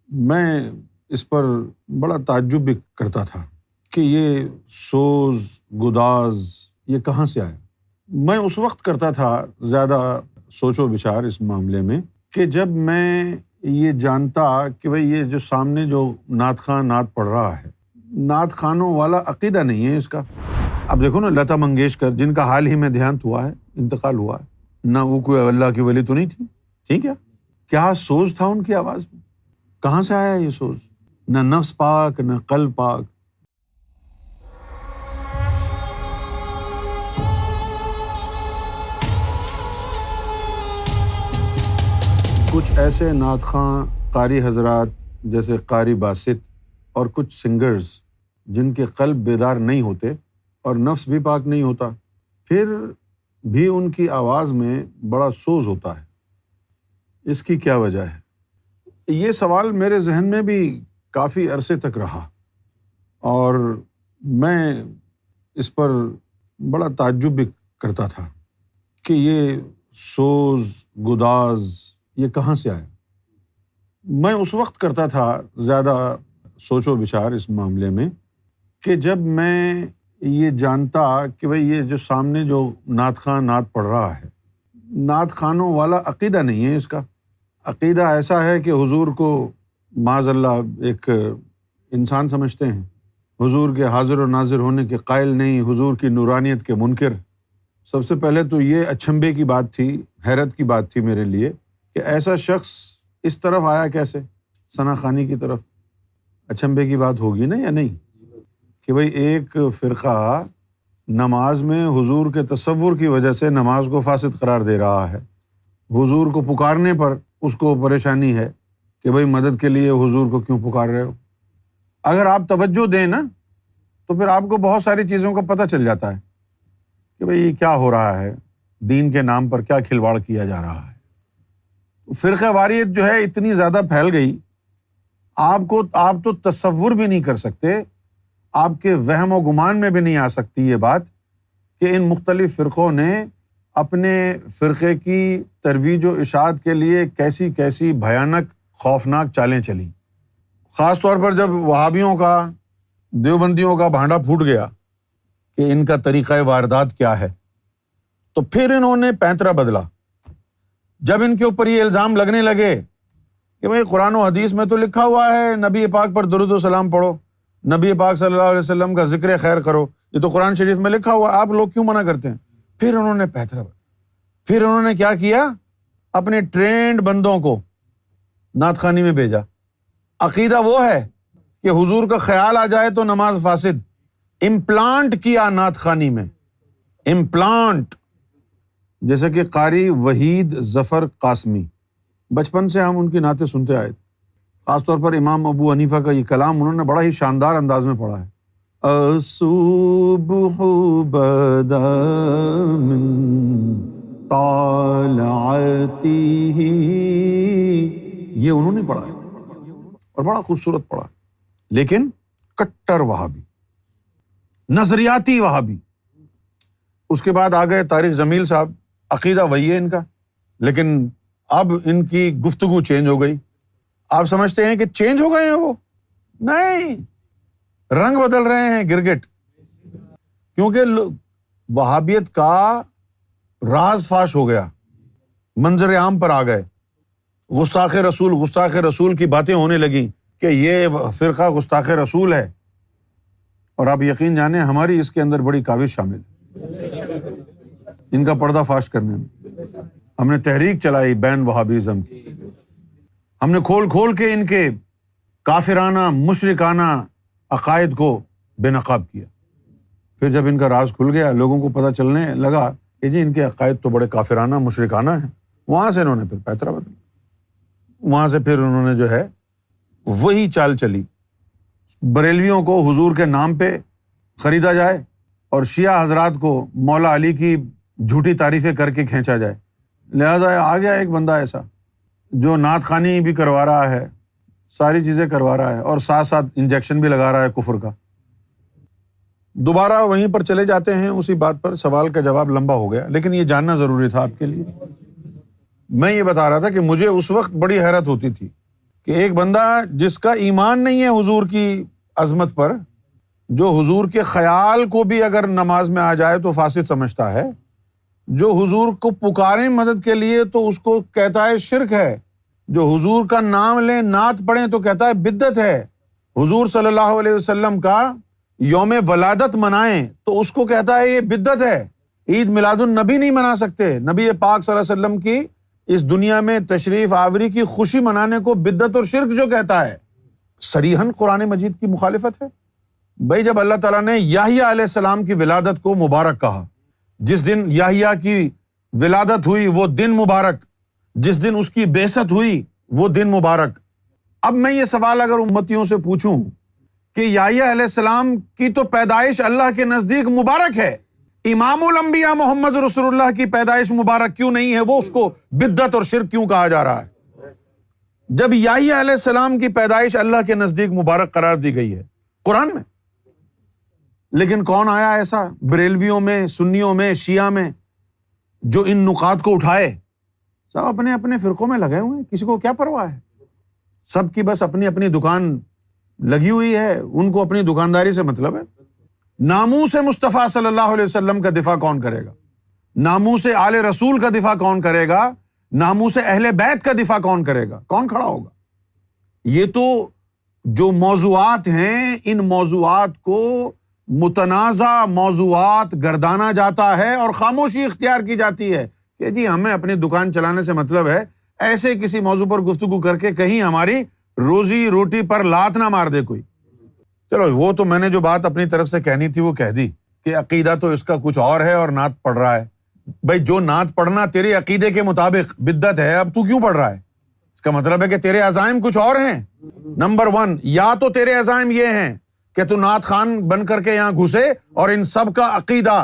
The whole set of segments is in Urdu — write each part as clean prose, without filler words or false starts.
میں اس پر بڑا تعجب بھی کرتا تھا کہ یہ سوز گداز یہ کہاں سے آیا۔ میں اس وقت کرتا تھا زیادہ سوچ و بچار اس معاملے میں کہ جب میں یہ جانتا کہ بھئی یہ جو سامنے جو نعت خواں نعت پڑھ رہا ہے، نعت خوانوں والا عقیدہ نہیں ہے اس کا۔ اب دیکھو نا، لتا منگیشکر جن کا حال ہی میں دیہانت ہوا ہے، انتقال ہوا ہے، نہ وہ کوئی اللہ کی ولی تو نہیں تھی، ٹھیک ہے؟ کیا سوز تھا ان کی آواز میں؟ کہاں سے آیا یہ سوز؟ نہ نفس پاک نہ قلب پاک۔ کچھ ایسے نعت خواں قاری حضرات جیسے قاری باسط اور کچھ سنگرز جن کے قلب بیدار نہیں ہوتے اور نفس بھی پاک نہیں ہوتا، پھر بھی ان کی آواز میں بڑا سوز ہوتا ہے۔ اس کی کیا وجہ ہے؟ یہ سوال میرے ذہن میں بھی کافی عرصے تک رہا اور میں اس پر بڑا تعجب بھی کرتا تھا کہ یہ سوز گداز یہ کہاں سے آیا۔ میں اس وقت کرتا تھا زیادہ سوچ و بچار اس معاملے میں کہ جب میں یہ جانتا کہ بھئی یہ جو سامنے جو نعت خواں نعت پڑھ رہا ہے، نعت خوانوں والا عقیدہ نہیں ہے اس کا۔ عقیدہ ایسا ہے کہ حضور کو معاذ اللہ ایک انسان سمجھتے ہیں، حضور کے حاضر و ناظر ہونے کے قائل نہیں، حضور کی نورانیت کے منکر۔ سب سے پہلے تو یہ اچنبھے کی بات تھی، حیرت کی بات تھی میرے لیے کہ ایسا شخص اس طرف آیا کیسے، ثنا خوانی کی طرف۔ اچنبھے کی بات ہوگی نا یا نہیں کہ بھئی ایک فرقہ نماز میں حضور کے تصور کی وجہ سے نماز کو فاسد قرار دے رہا ہے، حضور کو پکارنے پر اس کو پریشانی ہے کہ بھئی مدد کے لیے حضور کو کیوں پکار رہے ہو۔ اگر آپ توجہ دیں نا تو پھر آپ کو بہت ساری چیزوں کا پتہ چل جاتا ہے کہ بھئی یہ کیا ہو رہا ہے، دین کے نام پر کیا کھلواڑ کیا جا رہا ہے۔ فرقہ واریت جو ہے اتنی زیادہ پھیل گئی، آپ تو تصور بھی نہیں کر سکتے، آپ کے وہم و گمان میں بھی نہیں آ سکتی یہ بات کہ ان مختلف فرقوں نے اپنے فرقے کی ترویج و اشاعت کے لیے کیسی کیسی بھیانک خوفناک چالیں چلیں۔ خاص طور پر جب وہابیوں کا، دیوبندیوں کا بھانڈا پھوٹ گیا کہ ان کا طریقہ واردات کیا ہے، تو پھر انہوں نے پینترا بدلا۔ جب ان کے اوپر یہ الزام لگنے لگے کہ بھئی قرآن و حدیث میں تو لکھا ہوا ہے نبی پاک پر درود و سلام پڑھو، نبی پاک صلی اللہ علیہ وسلم کا ذکر خیر کرو، یہ تو قرآن شریف میں لکھا ہوا ہے، آپ لوگ کیوں منع کرتے ہیں؟ پھر انہوں نے پھر انہوں نے کیا کیا؟ اپنے ٹرینڈ بندوں کو نعت خوانی میں بھیجا۔ عقیدہ وہ ہے کہ حضور کا خیال آ جائے تو نماز فاسد، امپلانٹ کیا نعت خوانی میں، امپلانٹ۔ جیسے کہ قاری وحید ظفر قاسمی، بچپن سے ہم ان کی نعتیں سنتے آئے، خاص طور پر امام ابو حنیفہ کا یہ کلام انہوں نے بڑا ہی شاندار انداز میں پڑھا ہے۔ الصبح بدا من طالعتہ، یہ انہوں نے پڑھا ہے اور بڑا خوبصورت پڑھا ہے، لیکن کٹر وہابی، نظریاتی وہابی۔ اس کے بعد آ گئے طارق جمیل صاحب، عقیدہ وہی ہے ان کا، لیکن اب ان کی گفتگو چینج ہو گئی۔ آپ سمجھتے ہیں کہ چینج ہو گئے ہیں وہ؟ نہیں، رنگ بدل رہے ہیں گرگٹ، کیونکہ وہابیت کا راز فاش ہو گیا، منظر عام پر آ گئے، گستاخ رسول کی باتیں ہونے لگیں کہ یہ فرقہ گستاخ رسول ہے، اور آپ یقین جانیں ہماری اس کے اندر بڑی کاوش شامل ہے ان کا پردہ فاش کرنے میں۔ ہم نے تحریک چلائی بین وہابیزم کی، ہم نے کھول کھول کے ان کے کافرانہ مشرکانہ عقائد کو بے نقاب کیا۔ پھر جب ان کا راز کھل گیا، لوگوں کو پتہ چلنے لگا کہ جی ان کے عقائد تو بڑے کافرانہ مشرکانہ ہیں، وہاں سے انہوں نے پھر پیترا بدلا، وہاں سے پھر انہوں نے جو ہے وہی چال چلی، بریلویوں کو حضور کے نام پہ خریدا جائے اور شیعہ حضرات کو مولا علی کی جھوٹی تعریفیں کر کے کھینچا جائے۔ لہٰذا آ گیا ایک بندہ ایسا جو نعت خوانی بھی کروا رہا ہے، ساری چیزیں کروا رہا ہے، اور ساتھ ساتھ انجیکشن بھی لگا رہا ہے کفر کا۔ دوبارہ وہیں پر چلے جاتے ہیں اسی بات پر، سوال کا جواب لمبا ہو گیا، لیکن یہ جاننا ضروری تھا آپ کے لیے۔ میں یہ بتا رہا تھا کہ مجھے اس وقت بڑی حیرت ہوتی تھی کہ ایک بندہ جس کا ایمان نہیں ہے حضور کی عظمت پر، جو حضور کے خیال کو بھی اگر نماز میں آ جائے تو فاسد سمجھتا ہے، جو حضور کو پکاریں مدد کے لیے تو اس کو کہتا ہے شرک ہے، جو حضور کا نام لیں نعت پڑھیں تو کہتا ہے بدعت ہے، حضور صلی اللہ علیہ وسلم کا یوم ولادت منائیں تو اس کو کہتا ہے یہ بدعت ہے، عید میلاد النبی نہیں منا سکتے، نبی پاک صلی اللہ علیہ وسلم کی اس دنیا میں تشریف آوری کی خوشی منانے کو بدعت اور شرک جو کہتا ہے، صریحاً قرآن مجید کی مخالفت ہے۔ بھائی جب اللہ تعالیٰ نے یحییٰ علیہ السلام کی ولادت کو مبارک کہا، جس دن یحییٰ کی ولادت ہوئی وہ دن مبارک، جس دن اس کی بعثت ہوئی وہ دن مبارک، اب میں یہ سوال اگر امتیوں سے پوچھوں کہ یحییٰ علیہ السلام کی تو پیدائش اللہ کے نزدیک مبارک ہے، امام الانبیاء محمد رسول اللہ کی پیدائش مبارک کیوں نہیں ہے؟ وہ اس کو بدعت اور شرک کیوں کہا جا رہا ہے جب یحییٰ علیہ السلام کی پیدائش اللہ کے نزدیک مبارک قرار دی گئی ہے قرآن میں؟ لیکن کون آیا ایسا بریلویوں میں، سنیوں میں، شیعہ میں جو ان نکات کو اٹھائے؟ سب اپنے اپنے فرقوں میں لگے ہوئے ہیں، کسی کو کیا پرواہ ہے؟ سب کی بس اپنی اپنی دکان لگی ہوئی ہے، ان کو اپنی دکانداری سے مطلب ہے۔ ناموس مصطفیٰ صلی اللہ علیہ وسلم کا دفاع کون کرے گا؟ ناموس آل رسول کا دفاع کون کرے گا؟ ناموس اہل بیت کا دفاع کون کرے گا؟ کون کھڑا ہوگا؟ یہ تو جو موضوعات ہیں ان موضوعات کو متنازع موضوعات گردانا جاتا ہے اور خاموشی اختیار کی جاتی ہے کہ جی ہمیں اپنی دکان چلانے سے مطلب ہے، ایسے کسی موضوع پر گفتگو کر کے کہیں ہماری روزی روٹی پر لات نہ مار دے کوئی۔ چلو وہ تو میں نے جو بات اپنی طرف سے کہنی تھی وہ کہہ دی کہ عقیدہ تو اس کا کچھ اور ہے اور نعت پڑھ رہا ہے۔ بھائی جو نعت پڑھنا تیرے عقیدے کے مطابق بدعت ہے، اب تو کیوں پڑھ رہا ہے؟ اس کا مطلب ہے کہ تیرے عزائم کچھ اور ہیں۔ نمبر 1، یا تو تیرے عزائم یہ ہیں کہ تو نعت خان بن کر کے یہاں گھسے اور ان سب کا عقیدہ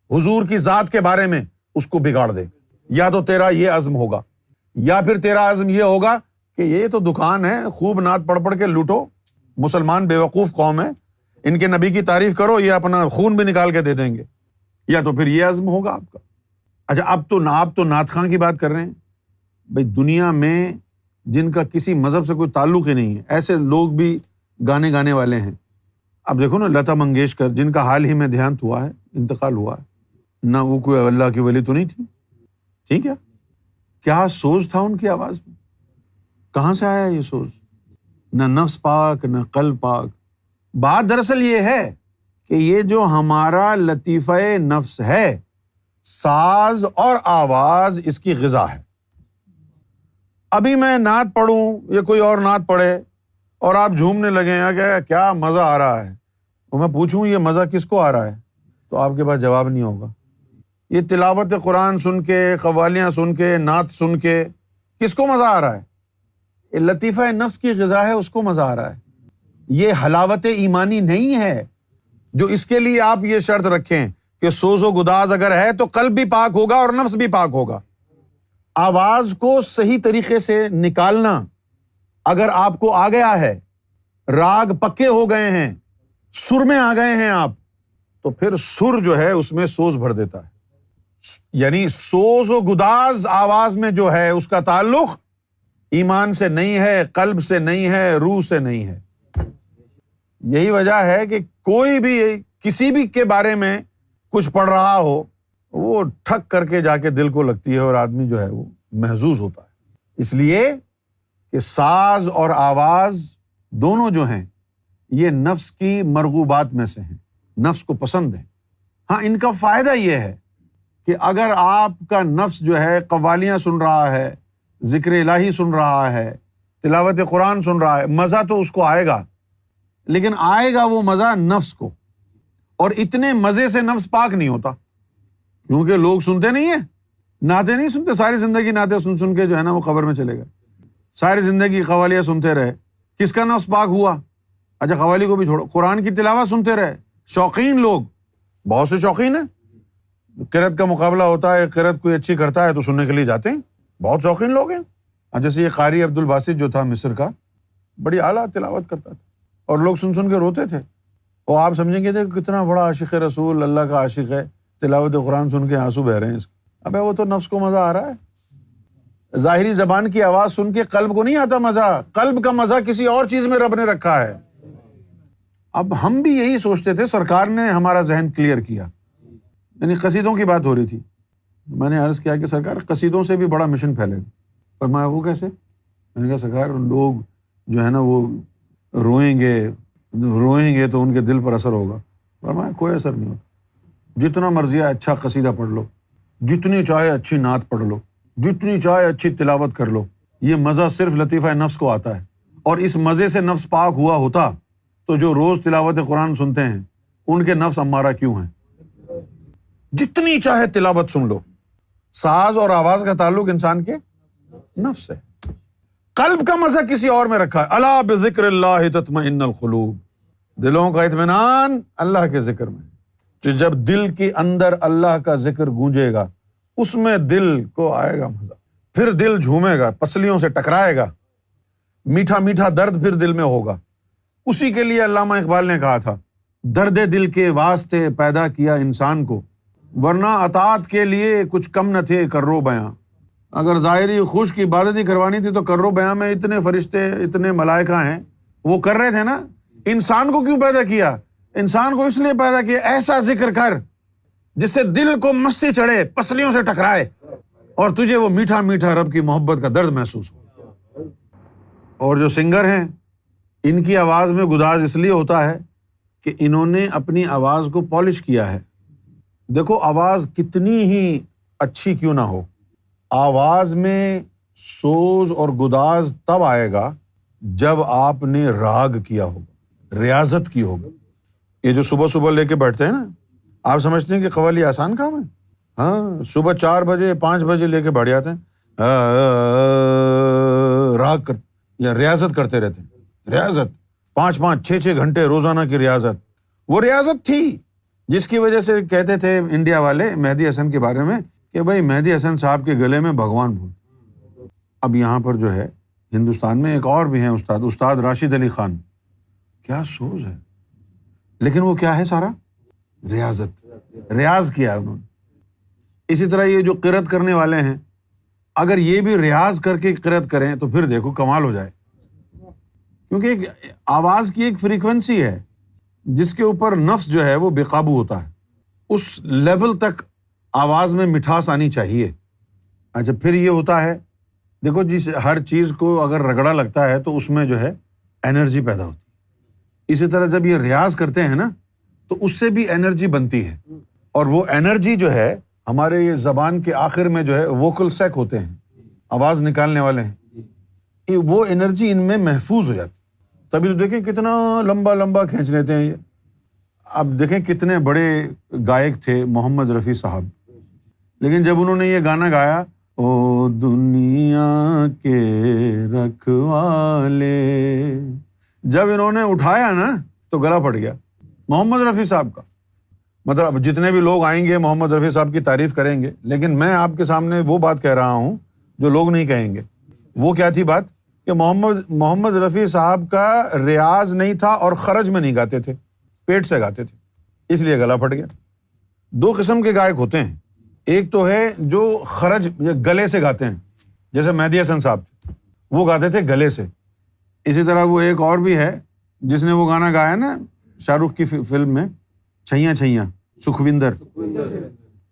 حضور کی ذات کے بارے میں اس کو بگاڑ دے، یا تو تیرا یہ عزم ہوگا، یا پھر تیرا عزم یہ ہوگا کہ یہ تو دکان ہے، خوب نعت پڑھ پڑھ کے لوٹو، مسلمان بیوقوف قوم ہے، ان کے نبی کی تعریف کرو، یہ اپنا خون بھی نکال کے دے دیں گے، یا تو پھر یہ عزم ہوگا آپ کا۔ اچھا آپ تو نعت خان کی بات کر رہے ہیں۔ بھائی دنیا میں جن کا کسی مذہب سے کوئی تعلق ہی نہیں ہے ایسے لوگ بھی گانے گانے والے ہیں۔ اب دیکھو نا لتا منگیشکر جن کا حال ہی میں دیہانت ہوا ہے، انتقال ہوا ہے، نہ وہ کوئی اللہ کی ولی تو نہیں تھی، ٹھیک ہے؟ کیا سوز تھا ان کی آواز میں؟ کہاں سے آیا یہ سوز؟ نہ نفس پاک نہ قلب پاک۔ بات دراصل یہ ہے کہ یہ جو ہمارا لطیفہ نفس ہے، ساز اور آواز اس کی غذا ہے۔ ابھی میں نعت پڑھوں یا کوئی اور نعت پڑھے اور آپ جھومنے لگیں کہ کیا مزہ آ رہا ہے، اور میں پوچھوں یہ مزہ کس کو آ رہا ہے، تو آپ کے پاس جواب نہیں ہوگا۔ یہ تلاوت قرآن سن کے، قوالیاں سن کے، نعت سن کے کس کو مزہ آ رہا ہے؟ یہ لطیفہ نفس کی غذا ہے، اس کو مزہ آ رہا ہے۔ یہ حلاوت ایمانی نہیں ہے جو اس کے لیے آپ یہ شرط رکھیں کہ سوز و گداز اگر ہے تو قلب بھی پاک ہوگا اور نفس بھی پاک ہوگا۔ آواز کو صحیح طریقے سے نکالنا اگر آپ کو آ گیا ہے، راگ پکے ہو گئے ہیں، سر میں آ گئے ہیں آپ، تو پھر سر جو ہے اس میں سوز بھر دیتا ہے۔ یعنی سوز و گداز آواز میں جو ہے اس کا تعلق ایمان سے نہیں ہے، قلب سے نہیں ہے، روح سے نہیں ہے۔ یہی وجہ ہے کہ کوئی بھی کسی بھی کے بارے میں کچھ پڑھ رہا ہو وہ ٹھک کر کے جا کے دل کو لگتی ہے اور آدمی جو ہے وہ محظوظ ہوتا ہے۔ اس لیے کہ ساز اور آواز دونوں جو ہیں یہ نفس کی مرغوبات میں سے ہیں، نفس کو پسند ہے۔ ہاں ان کا فائدہ یہ ہے کہ اگر آپ کا نفس جو ہے قوالیاں سن رہا ہے، ذکر الہی سن رہا ہے، تلاوت قرآن سن رہا ہے، مزہ تو اس کو آئے گا، لیکن آئے گا وہ مزہ نفس کو، اور اتنے مزے سے نفس پاک نہیں ہوتا، کیونکہ لوگ سنتے نہیں ہیں، نعتیں نہیں سنتے، ساری زندگی نعتیں سن سن کے جو ہے نا وہ قبر میں چلے گئے، ساری زندگی قوالیاں سنتے رہے، کس کا نفس پاک ہوا؟ اچھا قوالی کو بھی چھوڑو، قرآن کی تلاوت سنتے رہے، شوقین لوگ، بہت سے شوقین ہیں، قرأت کا مقابلہ ہوتا ہے، قرأت کوئی اچھی کرتا ہے تو سننے کے لیے جاتے ہیں، بہت شوقین لوگ ہیں۔ جیسے یہ قاری عبد الباسط جو تھا مصر کا، بڑی اعلیٰ تلاوت کرتا تھا اور لوگ سن سن کے روتے تھے، اور آپ سمجھیں گے کہ کتنا بڑا عاشق رسول، اللہ کا عاشق ہے، تلاوت قرآن سن کے آنسو بہ رہے ہیں اس کے۔ ابے وہ تو نفس کو مزہ آ رہا ہے، ظاہری زبان کی آواز سن کے قلب کو نہیں آتا مزہ، قلب کا مزہ کسی اور چیز میں رب نے رکھا ہے۔ اب ہم بھی یہی سوچتے تھے، سرکار نے ہمارا ذہن کلیئر کیا، یعنی قصیدوں کی بات ہو رہی تھی، میں نے عرض کیا کہ سرکار قصیدوں سے بھی بڑا مشن پھیلے گا۔ فرمایا وہ کیسے؟ میں نے کہا سرکار لوگ جو ہے نا وہ روئیں گے تو ان کے دل پر اثر ہوگا۔ فرمایا کوئی اثر نہیں ہوتا، جتنا مرضی اچھا قصیدہ پڑھ لو، جتنی چاہے اچھی نعت پڑھ لو، جتنی چاہے اچھی تلاوت کر لو، یہ مزہ صرف لطیفہ نفس کو آتا ہے، اور اس مزے سے نفس پاک ہوا ہوتا تو جو روز تلاوت قرآن سنتے ہیں ان کے نفس امارہ کیوں ہیں؟ جتنی چاہے تلاوت سن لو، ساز اور آواز کا تعلق انسان کے نفس ہے، قلب کا مزہ کسی اور میں رکھا ہے۔ الا بذکر اللہ تطمئن القلوب، دلوں کا اطمینان اللہ کے ذکر میں، جو جب دل کے اندر اللہ کا ذکر گونجے گا اس میں دل کو آئے گا مزہ، پھر دل جھومے گا، پسلیوں سے ٹکرائے گا، میٹھا میٹھا درد پھر دل میں ہوگا۔ اسی کے لیے علامہ اقبال نے کہا تھا، درد دل کے واسطے پیدا کیا انسان کو، ورنہ اطاعت کے لیے کچھ کم نہ تھے کرو بیاں۔ اگر ظاہری خوش کی عبادت ہی کروانی تھی تو کرو بیاں میں اتنے فرشتے اتنے ملائکہ ہیں، وہ کر رہے تھے نا۔ انسان کو کیوں پیدا کیا؟ انسان کو اس لیے پیدا کیا ایسا ذکر کر جس سے دل کو مستی چڑھے، پسلیوں سے ٹکرائے، اور تجھے وہ میٹھا میٹھا رب کی محبت کا درد محسوس ہو۔ اور جو سنگر ہیں ان کی آواز میں گداز اس لیے ہوتا ہے کہ انہوں نے اپنی آواز کو پالش کیا ہے۔ دیکھو آواز کتنی ہی اچھی کیوں نہ ہو، آواز میں سوز اور گداز تب آئے گا جب آپ نے راگ کیا ہوگا، ریاضت کی ہوگی۔ یہ جو صبح صبح لے کے بیٹھتے ہیں نا، آپ سمجھتے ہیں کہ قوالی آسان کام ہے؟ ہاں، صبح 4 بجے 5 بجے لے کے بیٹھ جاتے ہیں، راگ یا ریاضت کرتے رہتے ہیں۔ ریاضت 5 6 گھنٹے روزانہ کی ریاضت، وہ ریاضت تھی جس کی وجہ سے کہتے تھے انڈیا والے مہدی حسن کے بارے میں کہ بھائی مہدی حسن صاحب کے گلے میں بھگوان بھول۔ اب یہاں پر جو ہے ہندوستان میں ایک اور بھی ہیں استاد راشد علی خان، کیا سوز ہے، لیکن وہ کیا ہے سارا ریاضت، ریاض کیا ہے انہوں نے۔ اسی طرح یہ جو قرأت کرنے والے ہیں، اگر یہ بھی ریاض کر کے قرأت کریں تو پھر دیکھو کمال ہو جائے، کیونکہ ایک آواز کی ایک فریکوینسی ہے جس کے اوپر نفس جو ہے وہ بے قابو ہوتا ہے، اس لیول تک آواز میں مٹھاس آنی چاہیے۔ اچھا پھر یہ ہوتا ہے، دیکھو جس ہر چیز کو اگر رگڑا لگتا ہے تو اس میں جو ہے انرجی پیدا ہوتی ہے، اسی طرح جب یہ ریاض کرتے ہیں نا تو اس سے بھی انرجی بنتی ہے، اور وہ انرجی جو ہے ہمارے یہ زبان کے آخر میں جو ہے ووکل سیک ہوتے ہیں، آواز نکالنے والے ہیں، وہ انرجی ان میں محفوظ ہو جاتی ہے۔ تبھی تو دیکھیں کتنا لمبا لمبا کھینچ لیتے ہیں یہ۔ اب دیکھیں کتنے بڑے گائک تھے محمد رفیع صاحب، لیکن جب انہوں نے یہ گانا گایا، او دنیا کے رکھوالے، جب انہوں نے اٹھایا نا تو گلا پھٹ گیا محمد رفیع صاحب کا۔ مطلب جتنے بھی لوگ آئیں گے محمد رفیع صاحب کی تعریف کریں گے، لیکن میں آپ کے سامنے وہ بات کہہ رہا ہوں جو لوگ نہیں کہیں گے۔ وہ کیا تھی بات کہ محمد رفیع صاحب کا ریاض نہیں تھا اور خرج میں نہیں گاتے تھے، پیٹ سے گاتے تھے، اس لیے گلا پھٹ گیا۔ 2 قسم کے گائک ہوتے ہیں، ایک تو ہے جو خرج یا گلے سے گاتے ہیں، جیسے مہدی حسن صاحب تھے، وہ گاتے تھے گلے سے۔ اسی طرح وہ ایک اور بھی ہے جس نے وہ گانا گایا نا شاہ رخ کی فلم میں، چھیاں چھیاں، سکھوندر،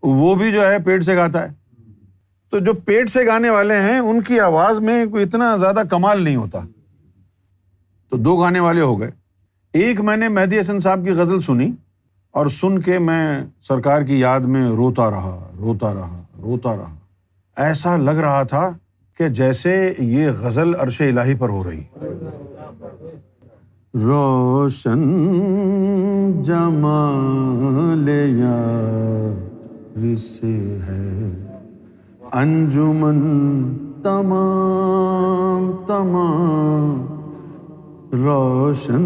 وہ بھی جو ہے پیٹ سے گاتا ہے۔ تو جو پیٹ سے گانے والے ہیں ان کی آواز میں کوئی اتنا زیادہ کمال نہیں ہوتا۔ تو 2 گانے والے ہو گئے۔ ایک میں نے مہدی حسن صاحب کی غزل سنی، اور سن کے میں سرکار کی یاد میں روتا رہا، ایسا لگ رہا تھا کہ جیسے یہ غزل عرش الہی پر ہو رہی۔ روشن جمال یار سے ہے انجمن تمام، روشن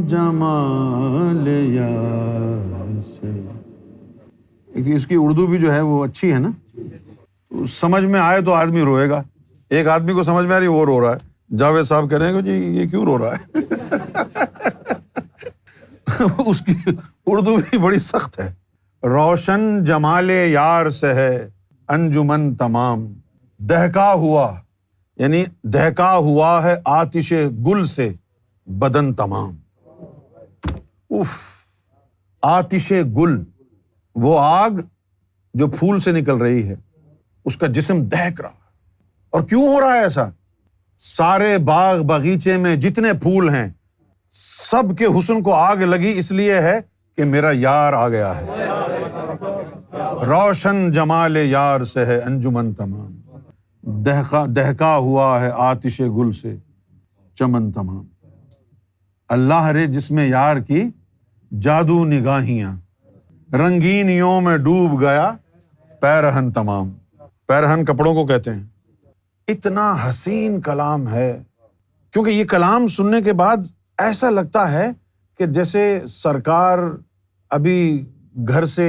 جمال یار سے۔ اس کی اردو بھی جو ہے وہ اچھی ہے نا، سمجھ میں آئے تو آدمی روئے گا۔ ایک آدمی کو سمجھ میں آ رہی وہ رو رہا ہے، جاوید صاحب کہہ رہے ہیں کہ جی یہ کیوں رو رہا ہے اس کی اردو بھی بڑی سخت ہے۔ روشن جمال یار سے ہے انجمن تمام، دہکا ہوا یعنی دہکا ہوا ہے آتش گل سے بدن تمام. اف، آتش گل، وہ آگ جو پھول سے نکل رہی ہے، اس کا جسم دہک رہا. اور کیوں ہو رہا ہے ایسا؟ سارے باغ باغیچے میں جتنے پھول ہیں سب کے حسن کو آگ لگی، اس لیے ہے کہ میرا یار آ گیا ہے. روشن جمال یار سے ہے انجمن تمام، دہکا ہوا ہے آتش گل سے چمن تمام. اللہ رے جس میں یار کی جادو نگاہیاں، رنگینیوں میں ڈوب گیا پیرہن تمام. پیرہن کپڑوں کو کہتے ہیں. اتنا حسین کلام ہے، کیونکہ یہ کلام سننے کے بعد ایسا لگتا ہے کہ جیسے سرکار ابھی گھر سے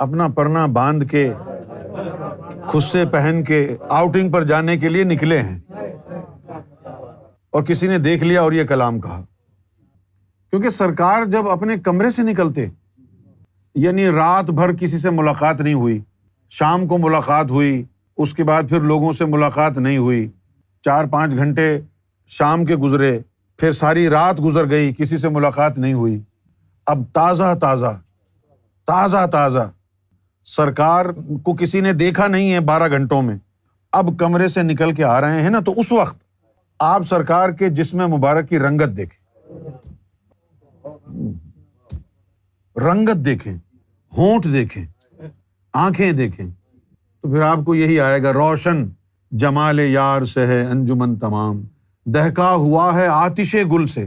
اپنا پرنا باندھ کے خصے پہن کے آؤٹنگ پر جانے کے لیے نکلے ہیں اور کسی نے دیکھ لیا اور یہ کلام کہا. کیونکہ سرکار جب اپنے کمرے سے نکلتے، یعنی رات بھر کسی سے ملاقات نہیں ہوئی، شام کو ملاقات ہوئی، اس کے بعد پھر لوگوں سے ملاقات نہیں ہوئی، 4-5 گھنٹے شام کے گزرے، پھر ساری رات گزر گئی، کسی سے ملاقات نہیں ہوئی. اب تازہ تازہ سرکار کو کسی نے دیکھا نہیں ہے 12 گھنٹوں میں، اب کمرے سے نکل کے آ رہے ہیں نا، تو اس وقت آپ سرکار کے جسم مبارک کی رنگت دیکھیں، ہونٹ دیکھیں، آنکھیں دیکھیں، تو پھر آپ کو یہی آئے گا، روشن جمال یار سے ہے انجمن تمام، دہکا ہوا ہے آتش گل سے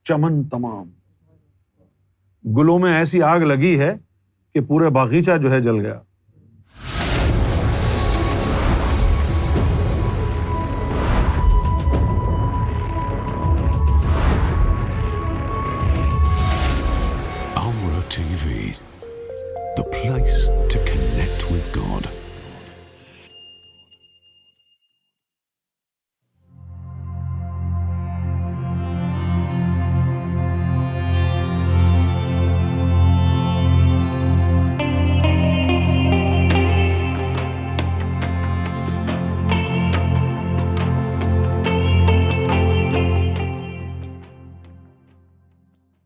چمن تمام. گلوں میں ایسی آگ لگی ہے کہ پورے باغیچہ جو ہے جل گیا.